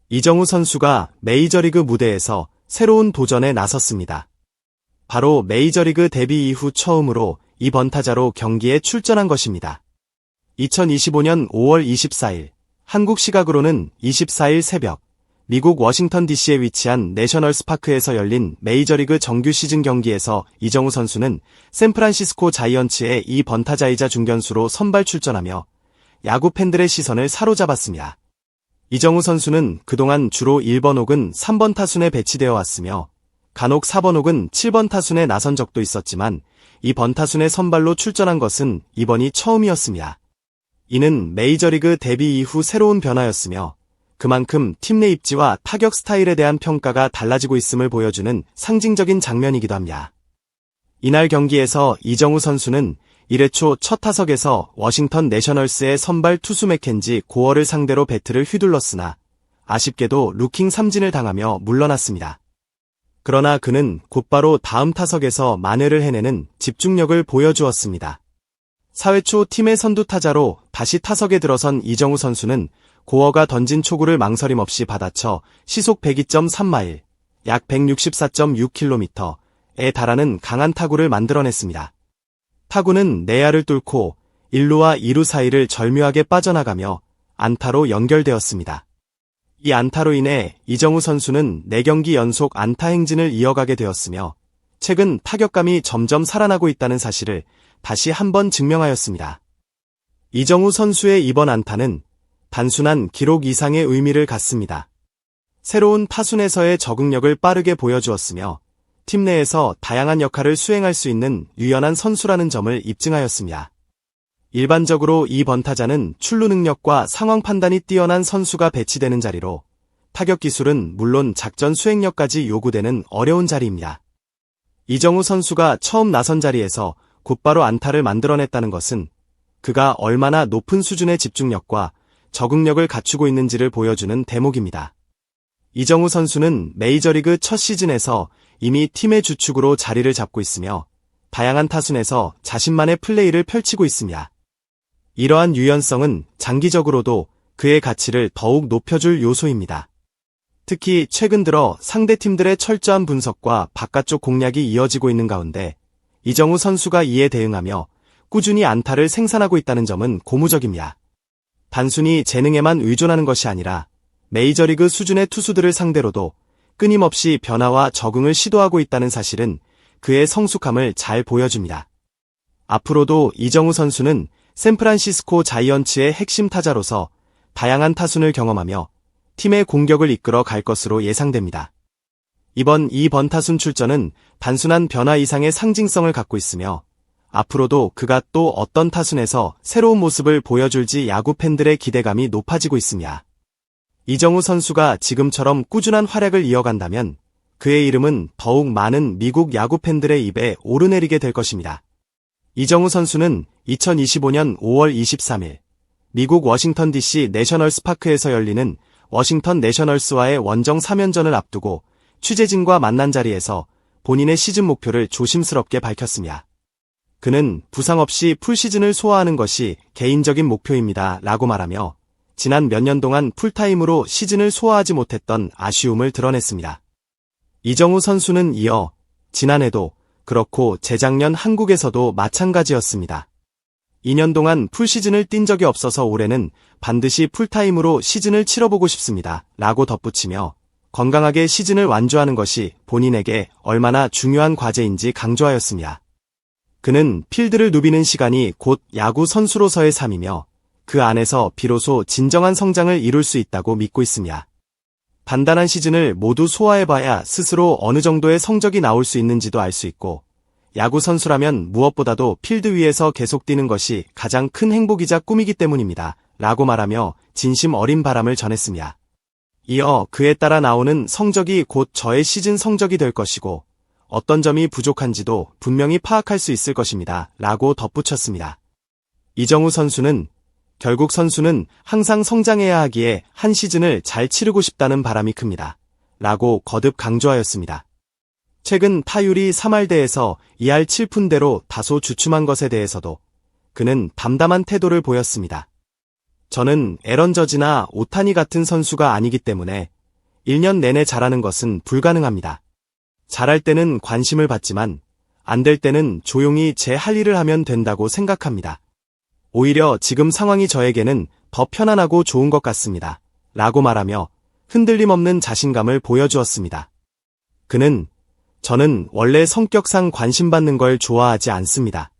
이정우 선수가 메이저리그 무대에서 새로운 도전에 나섰습니다. 바로 메이저리그 데뷔 이후 처음으로 2번 타자로 경기에 출전한 것입니다. 2025년 5월 24일, 한국 시각으로는 24일 새벽, 미국 워싱턴 DC에 위치한 내셔널스 파크에서 열린 메이저리그 정규 시즌 경기에서 이정우 선수는 샌프란시스코 자이언츠의 2번 타자이자 중견수로 선발 출전하며 야구 팬들의 시선을 사로잡았습니다. 이정우 선수는 그동안 주로 1번 혹은 3번 타순에 배치되어 왔으며 간혹 4번 혹은 7번 타순에 나선 적도 있었지만 2번 타순에 선발로 출전한 것은 이번이 처음이었습니다. 이는 메이저리그 데뷔 이후 새로운 변화였으며 그만큼 팀 내 입지와 타격 스타일에 대한 평가가 달라지고 있음을 보여주는 상징적인 장면이기도 합니다. 이날 경기에서 이정우 선수는 1회 초 첫 타석에서 워싱턴 내셔널스의 선발 투수 맥켄지 고어를 상대로 배트를 휘둘렀으나 아쉽게도 루킹 삼진을 당하며 물러났습니다. 그러나 그는 곧바로 다음 타석에서 만회를 해내는 집중력을 보여주었습니다. 4회 초 팀의 선두 타자로 다시 타석에 들어선 이정우 선수는 고어가 던진 초구를 망설임 없이 받아쳐 시속 102.3마일, 약 164.6km에 달하는 강한 타구를 만들어냈습니다. 타구는 내야를 뚫고 1루와 2루 사이를 절묘하게 빠져나가며 안타로 연결되었습니다. 이 안타로 인해 이정우 선수는 4경기 연속 안타 행진을 이어가게 되었으며 최근 타격감이 점점 살아나고 있다는 사실을 다시 한번 증명하였습니다. 이정우 선수의 이번 안타는 단순한 기록 이상의 의미를 갖습니다. 새로운 타순에서의 적응력을 빠르게 보여주었으며 팀 내에서 다양한 역할을 수행할 수 있는 유연한 선수라는 점을 입증하였습니다. 일반적으로 2번 타자는 출루 능력과 상황 판단이 뛰어난 선수가 배치되는 자리로 타격 기술은 물론 작전 수행력까지 요구되는 어려운 자리입니다. 이정우 선수가 처음 나선 자리에서 곧바로 안타를 만들어냈다는 것은 그가 얼마나 높은 수준의 집중력과 적응력을 갖추고 있는지를 보여주는 대목입니다. 이정우 선수는 메이저리그 첫 시즌에서 이미 팀의 주축으로 자리를 잡고 있으며 다양한 타순에서 자신만의 플레이를 펼치고 있습니다. 이러한 유연성은 장기적으로도 그의 가치를 더욱 높여줄 요소입니다. 특히 최근 들어 상대 팀들의 철저한 분석과 바깥쪽 공략이 이어지고 있는 가운데 이정우 선수가 이에 대응하며 꾸준히 안타를 생산하고 있다는 점은 고무적입니다. 단순히 재능에만 의존하는 것이 아니라 메이저리그 수준의 투수들을 상대로도 끊임없이 변화와 적응을 시도하고 있다는 사실은 그의 성숙함을 잘 보여줍니다. 앞으로도 이정우 선수는 샌프란시스코 자이언츠의 핵심 타자로서 다양한 타순을 경험하며 팀의 공격을 이끌어 갈 것으로 예상됩니다. 이번 2번 타순 출전은 단순한 변화 이상의 상징성을 갖고 있으며 앞으로도 그가 또 어떤 타순에서 새로운 모습을 보여줄지 야구 팬들의 기대감이 높아지고 있습니다. 이정우 선수가 지금처럼 꾸준한 활약을 이어간다면 그의 이름은 더욱 많은 미국 야구 팬들의 입에 오르내리게 될 것입니다. 이정우 선수는 2025년 5월 23일 미국 워싱턴 DC 내셔널스 파크에서 열리는 워싱턴 내셔널스와의 원정 3연전을 앞두고 취재진과 만난 자리에서 본인의 시즌 목표를 조심스럽게 밝혔습니다. 그는 부상 없이 풀시즌을 소화하는 것이 개인적인 목표입니다 라고 말하며 지난 몇 년 동안 풀타임으로 시즌을 소화하지 못했던 아쉬움을 드러냈습니다. 이정우 선수는 이어 지난해도 그렇고 재작년 한국에서도 마찬가지였습니다. 2년 동안 풀시즌을 뛴 적이 없어서 올해는 반드시 풀타임으로 시즌을 치러보고 싶습니다 라고 덧붙이며 건강하게 시즌을 완주하는 것이 본인에게 얼마나 중요한 과제인지 강조하였습니다. 그는 필드를 누비는 시간이 곧 야구 선수로서의 삶이며 그 안에서 비로소 진정한 성장을 이룰 수 있다고 믿고 있습니다. 단단한 시즌을 모두 소화해봐야 스스로 어느 정도의 성적이 나올 수 있는지도 알 수 있고 야구 선수라면 무엇보다도 필드 위에서 계속 뛰는 것이 가장 큰 행복이자 꿈이기 때문입니다 라고 말하며 진심 어린 바람을 전했습니다. 이어 그에 따라 나오는 성적이 곧 저의 시즌 성적이 될 것이고 어떤 점이 부족한지도 분명히 파악할 수 있을 것입니다 라고 덧붙였습니다. 이정우 선수는 결국 선수는 항상 성장해야 하기에 한 시즌을 잘 치르고 싶다는 바람이 큽니다 라고 거듭 강조하였습니다. 최근 타율이 3할대에서 2할 7푼대로 다소 주춤한 것에 대해서도 그는 담담한 태도를 보였습니다. 저는 에런 저지나 오타니 같은 선수가 아니기 때문에 1년 내내 잘하는 것은 불가능합니다. 잘할 때는 관심을 받지만 안 될 때는 조용히 제 할 일을 하면 된다고 생각합니다. 오히려 지금 상황이 저에게는 더 편안하고 좋은 것 같습니다. 라고 말하며 흔들림 없는 자신감을 보여주었습니다. 저는 원래 성격상 관심받는 걸 좋아하지 않습니다.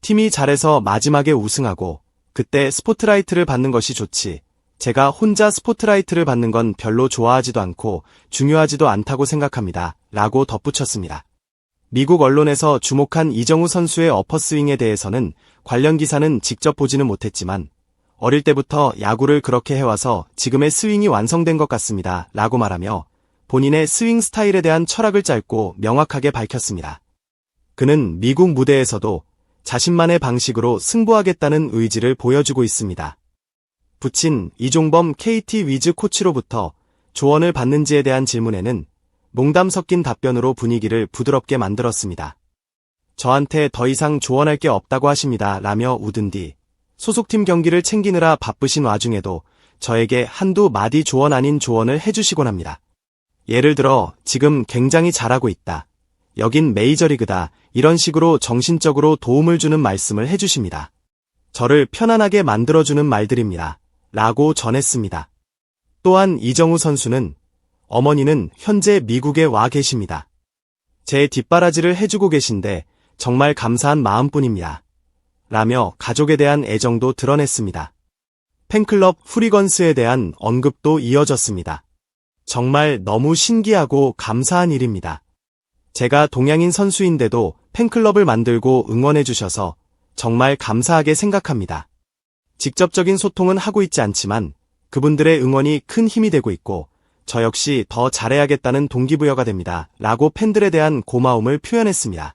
팀이 잘해서 마지막에 우승하고 그때 스포트라이트를 받는 것이 좋지, 제가 혼자 스포트라이트를 받는 건 별로 좋아하지도 않고 중요하지도 않다고 생각합니다. 라고 덧붙였습니다. 미국 언론에서 주목한 이정우 선수의 어퍼스윙에 대해서는 관련 기사는 직접 보지는 못했지만 어릴 때부터 야구를 그렇게 해와서 지금의 스윙이 완성된 것 같습니다. 라고 말하며 본인의 스윙 스타일에 대한 철학을 짧고 명확하게 밝혔습니다. 그는 미국 무대에서도 자신만의 방식으로 승부하겠다는 의지를 보여주고 있습니다. 부친 이종범 KT 위즈 코치로부터 조언을 받는지에 대한 질문에는 농담 섞인 답변으로 분위기를 부드럽게 만들었습니다. 저한테 더 이상 조언할 게 없다고 하십니다. 라며 웃은 뒤 소속팀 경기를 챙기느라 바쁘신 와중에도 저에게 한두 마디 조언 아닌 조언을 해주시곤 합니다. 예를 들어 지금 굉장히 잘하고 있다. 여긴 메이저리그다. 이런 식으로 정신적으로 도움을 주는 말씀을 해주십니다. 저를 편안하게 만들어주는 말들입니다. 라고 전했습니다. 또한 이정우 선수는 어머니는 현재 미국에 와 계십니다. 제 뒷바라지를 해주고 계신데 정말 감사한 마음뿐입니다. 라며 가족에 대한 애정도 드러냈습니다. 팬클럽 후리건스에 대한 언급도 이어졌습니다. 정말 너무 신기하고 감사한 일입니다. 제가 동양인 선수인데도 팬클럽을 만들고 응원해주셔서 정말 감사하게 생각합니다. 직접적인 소통은 하고 있지 않지만 그분들의 응원이 큰 힘이 되고 있고 저 역시 더 잘해야겠다는 동기부여가 됩니다. 라고 팬들에 대한 고마움을 표현했습니다.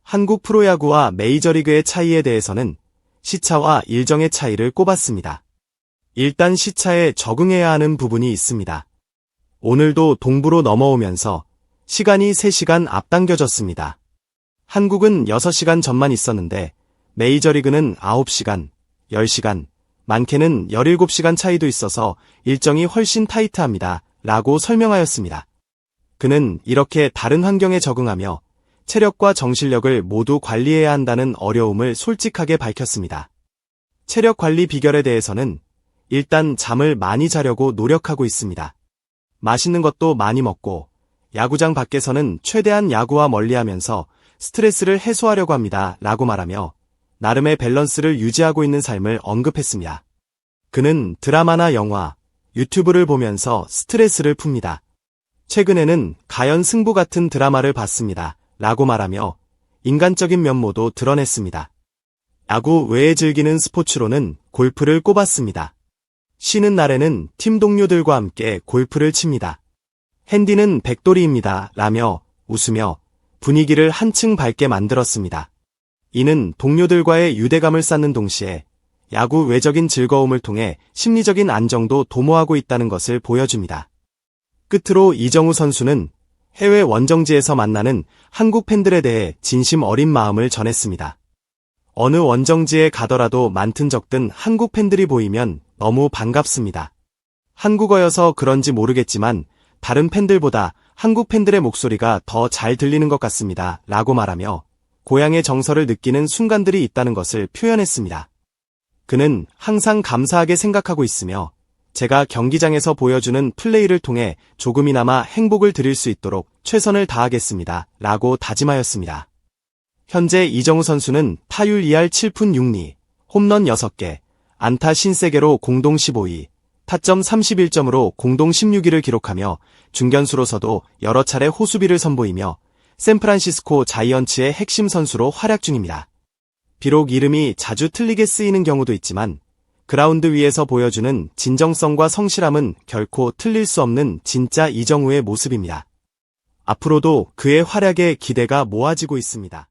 한국 프로야구와 메이저리그의 차이에 대해서는 시차와 일정의 차이를 꼽았습니다. 일단 시차에 적응해야 하는 부분이 있습니다. 오늘도 동부로 넘어오면서 시간이 3시간 앞당겨졌습니다. 한국은 6시간 전만 있었는데 메이저리그는 9시간, 10시간, 많게는 17시간 차이도 있어서 일정이 훨씬 타이트합니다. 라고 설명하였습니다. 그는 이렇게 다른 환경에 적응하며 체력과 정신력을 모두 관리해야 한다는 어려움을 솔직하게 밝혔습니다. 체력 관리 비결에 대해서는 일단 잠을 많이 자려고 노력하고 있습니다. 맛있는 것도 많이 먹고 야구장 밖에서는 최대한 야구와 멀리하면서 스트레스를 해소하려고 합니다. 라고 말하며 나름의 밸런스를 유지하고 있는 삶을 언급했습니다. 그는 드라마나 영화, 유튜브를 보면서 스트레스를 풉니다. 최근에는 가연 승부 같은 드라마를 봤습니다. 라고 말하며 인간적인 면모도 드러냈습니다. 야구 외에 즐기는 스포츠로는 골프를 꼽았습니다. 쉬는 날에는 팀 동료들과 함께 골프를 칩니다. 핸디는 백돌이입니다. 라며 웃으며 분위기를 한층 밝게 만들었습니다. 이는 동료들과의 유대감을 쌓는 동시에 야구 외적인 즐거움을 통해 심리적인 안정도 도모하고 있다는 것을 보여줍니다. 끝으로 이정우 선수는 해외 원정지에서 만나는 한국 팬들에 대해 진심 어린 마음을 전했습니다. 어느 원정지에 가더라도 많든 적든 한국 팬들이 보이면 너무 반갑습니다. 한국어여서 그런지 모르겠지만 다른 팬들보다 한국 팬들의 목소리가 더 잘 들리는 것 같습니다. 라고 말하며 고향의 정서를 느끼는 순간들이 있다는 것을 표현했습니다. 그는 항상 감사하게 생각하고 있으며 제가 경기장에서 보여주는 플레이를 통해 조금이나마 행복을 드릴 수 있도록 최선을 다하겠습니다. 라고 다짐하였습니다. 현재 이정우 선수는 타율 2할 7푼 6리, 홈런 6개, 안타 53개로 공동 15위, 타점 31점으로 공동 16위를 기록하며 중견수로서도 여러 차례 호수비를 선보이며 샌프란시스코 자이언츠의 핵심 선수로 활약 중입니다. 비록 이름이 자주 틀리게 쓰이는 경우도 있지만 그라운드 위에서 보여주는 진정성과 성실함은 결코 틀릴 수 없는 진짜 이정우의 모습입니다. 앞으로도 그의 활약에 기대가 모아지고 있습니다.